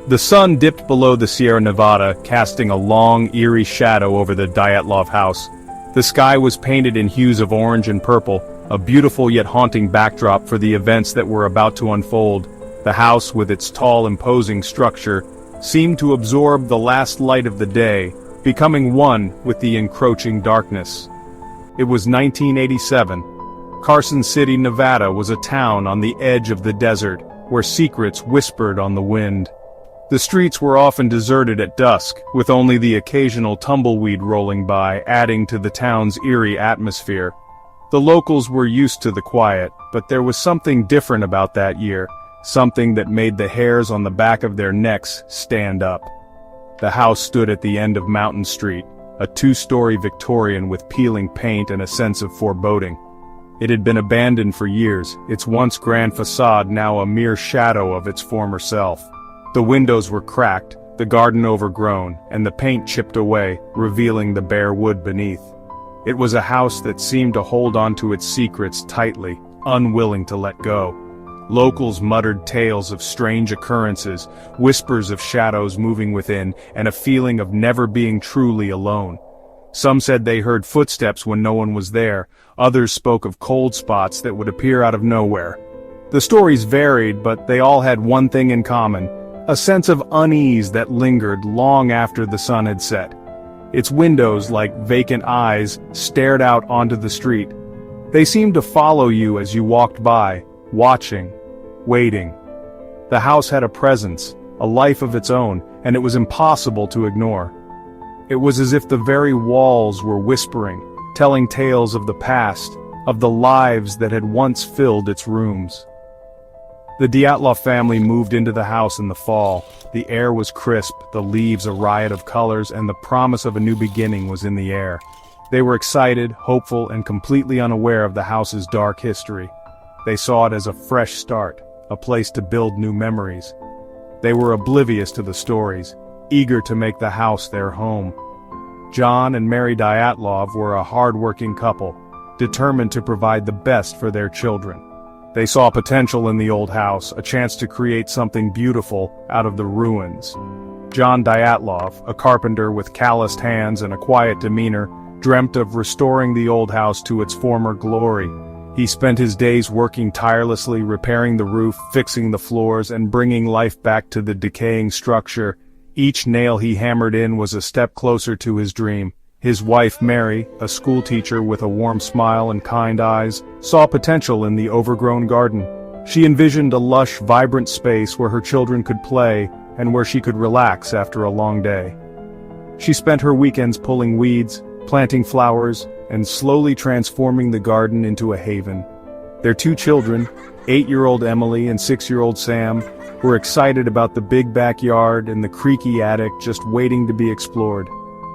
The sun dipped below the Sierra Nevada, casting a long, eerie shadow over the Dyatlov House. The sky was painted in hues of orange and purple, a beautiful yet haunting backdrop for the events that were about to unfold. The house, with its tall, imposing structure, seemed to absorb the last light of the day, becoming one with the encroaching darkness. It was 1987. Carson City, Nevada was a town on the edge of the desert, where secrets whispered on the wind. The streets were often deserted at dusk, with only the occasional tumbleweed rolling by, adding to the town's eerie atmosphere. The locals were used to the quiet, but there was something different about that year, something that made the hairs on the back of their necks stand up. The house stood at the end of Mountain Street, a two-story Victorian with peeling paint and a sense of foreboding. It had been abandoned for years, its once grand facade now a mere shadow of its former self. The windows were cracked, the garden overgrown, and the paint chipped away, revealing the bare wood beneath. It was a house that seemed to hold onto its secrets tightly, unwilling to let go. Locals muttered tales of strange occurrences, whispers of shadows moving within, and a feeling of never being truly alone. Some said they heard footsteps when no one was there, others spoke of cold spots that would appear out of nowhere. The stories varied, but they all had one thing in common: a sense of unease that lingered long after the sun had set. Its windows, like vacant eyes, stared out onto the street. They seemed to follow you as you walked by, watching, waiting. The house had a presence, a life of its own, and it was impossible to ignore. It was as if the very walls were whispering, telling tales of the past, of the lives that had once filled its rooms. The Dyatlov family moved into the house in the fall. The air was crisp, the leaves a riot of colors, and the promise of a new beginning was in the air. They were excited, hopeful, and completely unaware of the house's dark history. They saw it as a fresh start, a place to build new memories. They were oblivious to the stories, eager to make the house their home. John and Mary Dyatlov were a hard-working couple, determined to provide the best for their children. They saw potential in the old house, a chance to create something beautiful out of the ruins. John Dyatlov, a carpenter with calloused hands and a quiet demeanor, dreamt of restoring the old house to its former glory. He spent his days working tirelessly, repairing the roof, fixing the floors, and bringing life back to the decaying structure. Each nail he hammered in was a step closer to his dream. His wife, Mary, a schoolteacher with a warm smile and kind eyes, saw potential in the overgrown garden. She envisioned a lush, vibrant space where her children could play and where she could relax after a long day. She spent her weekends pulling weeds, planting flowers, and slowly transforming the garden into a haven. Their two children, 8-year-old Emily and 6-year-old Sam, were excited about the big backyard and the creaky attic just waiting to be explored.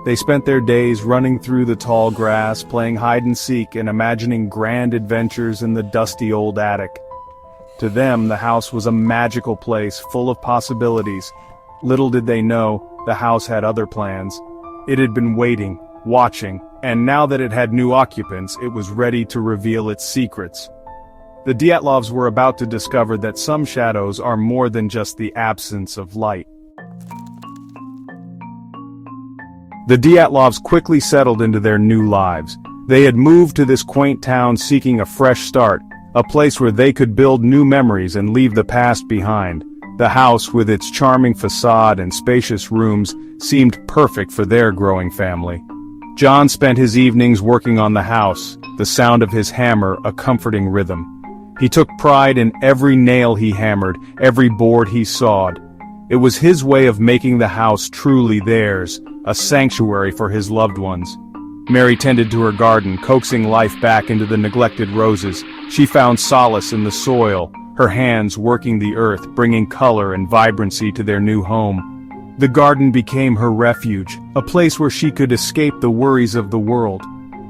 They spent their days running through the tall grass, playing hide-and-seek and imagining grand adventures in the dusty old attic. To them, the house was a magical place full of possibilities. Little did they know, the house had other plans. It had been waiting, watching, and now that it had new occupants, it was ready to reveal its secrets. The Dyatlovs were about to discover that some shadows are more than just the absence of light. The Dyatlovs quickly settled into their new lives. They had moved to this quaint town seeking a fresh start, a place where they could build new memories and leave the past behind. The house, with its charming facade and spacious rooms, seemed perfect for their growing family. John spent his evenings working on the house, the sound of his hammer a comforting rhythm. He took pride in every nail he hammered, every board he sawed. It was his way of making the house truly theirs, a sanctuary for his loved ones. Mary tended to her garden, coaxing life back into the neglected roses. She found solace in the soil, her hands working the earth, bringing color and vibrancy to their new home. The garden became her refuge, a place where she could escape the worries of the world.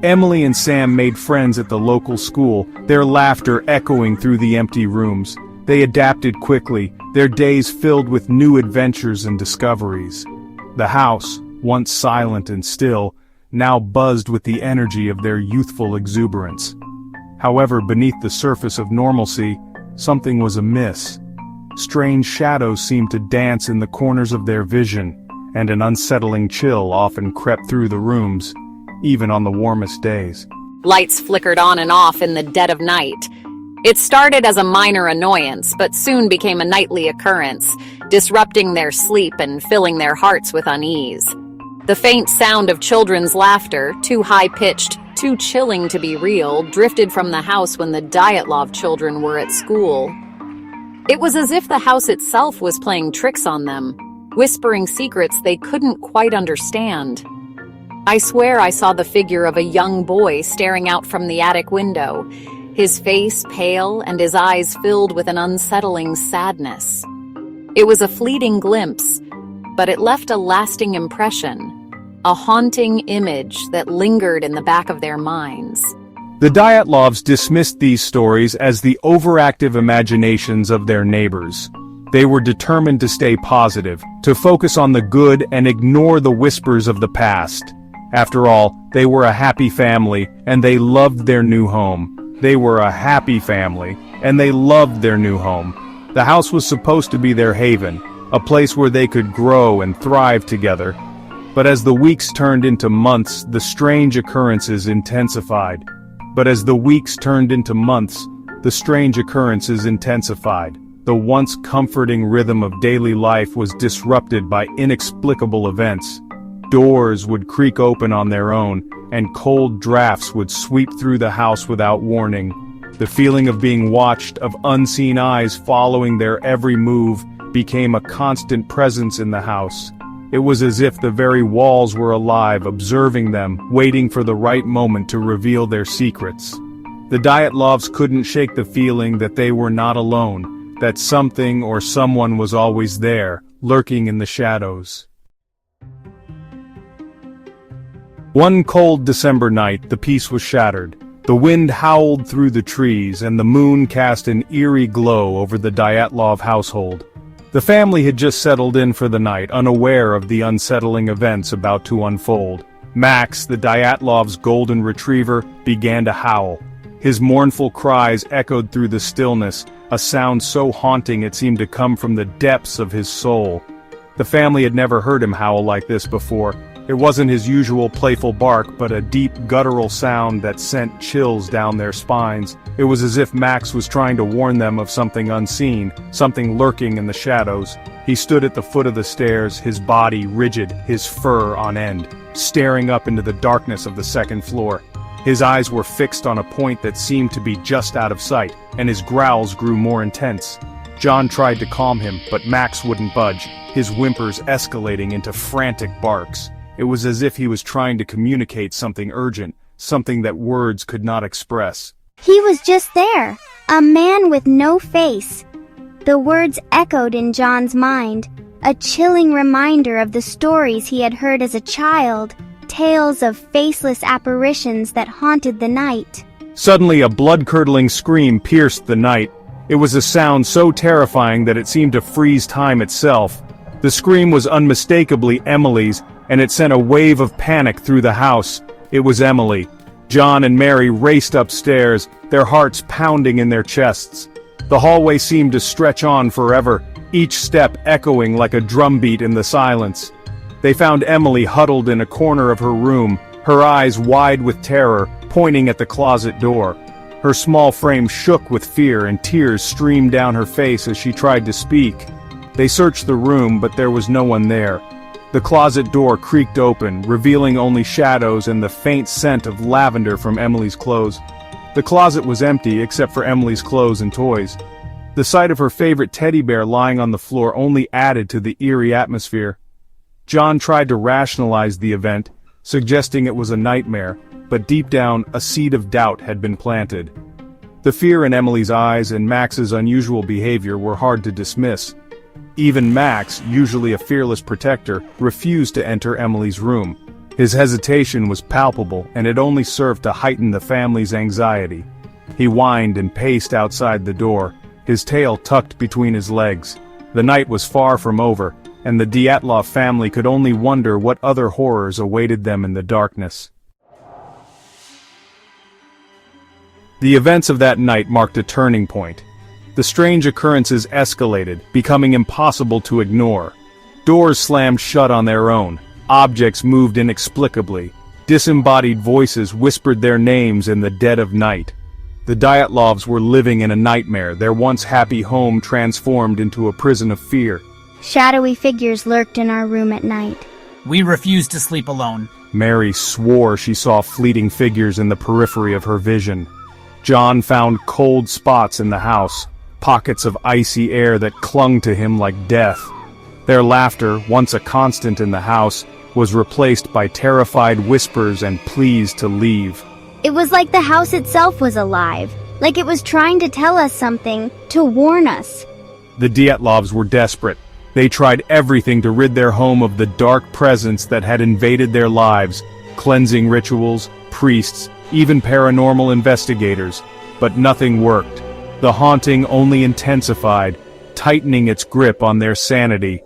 Emily and Sam made friends at the local school, their laughter echoing through the empty rooms. They adapted quickly, their days filled with new adventures and discoveries. The house, once silent and still, now buzzed with the energy of their youthful exuberance. However, beneath the surface of normalcy, something was amiss. strange shadows seemed to dance in the corners of their vision, and an unsettling chill often crept through the rooms, even on the warmest days. Lights flickered on and off in the dead of night. It started as a minor annoyance, but soon became a nightly occurrence, disrupting their sleep and filling their hearts with unease. The faint sound of children's laughter, too high-pitched, too chilling to be real, drifted from the house when the Dyatlov children were at school. It was as if the house itself was playing tricks on them, whispering secrets they couldn't quite understand. I swear I saw the figure of a young boy staring out from the attic window, his face pale and his eyes filled with an unsettling sadness. It was a fleeting glimpse, but it left a lasting impression, a haunting image that lingered in the back of their minds. The Dyatlovs dismissed these stories as the overactive imaginations of their neighbors. They were determined to stay positive, to focus on the good and ignore the whispers of the past. After all, they were a happy family, and they loved their new home. They were a happy family, and they loved their new home. The house was supposed to be their haven, a place where they could grow and thrive together. But as the weeks turned into months, the strange occurrences intensified. The once comforting rhythm of daily life was disrupted by inexplicable events. Doors would creak open on their own, and cold drafts would sweep through the house without warning. The feeling of being watched, of unseen eyes following their every move, became a constant presence in the house. It was as if the very walls were alive, observing them, waiting for the right moment to reveal their secrets. The Dyatlovs couldn't shake the feeling that they were not alone, that something or someone was always there, lurking in the shadows. One cold December night, the peace was shattered. The wind howled through the trees, and the moon cast an eerie glow over the Dyatlov household. The family had just settled in for the night, unaware of the unsettling events about to unfold. Max, the Dyatlov's golden retriever, began to howl. His mournful cries echoed through the stillness, a sound so haunting it seemed to come from the depths of his soul. The family had never heard him howl like this before. It wasn't his usual playful bark, but a deep, guttural sound that sent chills down their spines. It was as if Max was trying to warn them of something unseen, something lurking in the shadows. He stood at the foot of the stairs, his body rigid, his fur on end, staring up into the darkness of the second floor. His eyes were fixed on a point that seemed to be just out of sight, and his growls grew more intense. John tried to calm him, but Max wouldn't budge, his whimpers escalating into frantic barks. It was as if he was trying to communicate something urgent, something that words could not express. He was just there, a man with no face. The words echoed in John's mind, a chilling reminder of the stories he had heard as a child, tales of faceless apparitions that haunted the night. Suddenly a blood-curdling scream pierced the night. It was a sound so terrifying that it seemed to freeze time itself. The scream was unmistakably Emily's, and it sent a wave of panic through the house. It was Emily. John and Mary raced upstairs, their hearts pounding in their chests. The hallway seemed to stretch on forever, each step echoing like a drumbeat in the silence. They found Emily huddled in a corner of her room, her eyes wide with terror, pointing at the closet door. Her small frame shook with fear, and tears streamed down her face as she tried to speak. They searched the room, but there was no one there. The closet door creaked open, revealing only shadows and the faint scent of lavender from Emily's clothes. The closet was empty except for Emily's clothes and toys. The sight of her favorite teddy bear lying on the floor only added to the eerie atmosphere. John tried to rationalize the event, suggesting it was a nightmare, but deep down, a seed of doubt had been planted. The fear in Emily's eyes and Max's unusual behavior were hard to dismiss. Even Max, usually a fearless protector, refused to enter Emily's room. His hesitation was palpable, and it only served to heighten the family's anxiety. He whined and paced outside the door, his tail tucked between his legs. The night was far from over, and the Dyatlov family could only wonder what other horrors awaited them in the darkness. The events of that night marked a turning point. The strange occurrences escalated, becoming impossible to ignore. Doors slammed shut on their own, objects moved inexplicably, disembodied voices whispered their names in the dead of night. The Dyatlovs were living in a nightmare, their once happy home transformed into a prison of fear. Shadowy figures lurked in our room at night. We refused to sleep alone. Mary swore she saw fleeting figures in the periphery of her vision. John found cold spots in the house, pockets of icy air that clung to him like death. Their laughter, once a constant in the house, was replaced by terrified whispers and pleas to leave. It was like the house itself was alive, like it was trying to tell us something, to warn us. The Dyatlovs were desperate. They tried everything to rid their home of the dark presence that had invaded their lives, cleansing rituals, priests, even paranormal investigators, but nothing worked. The haunting only intensified, tightening its grip on their sanity,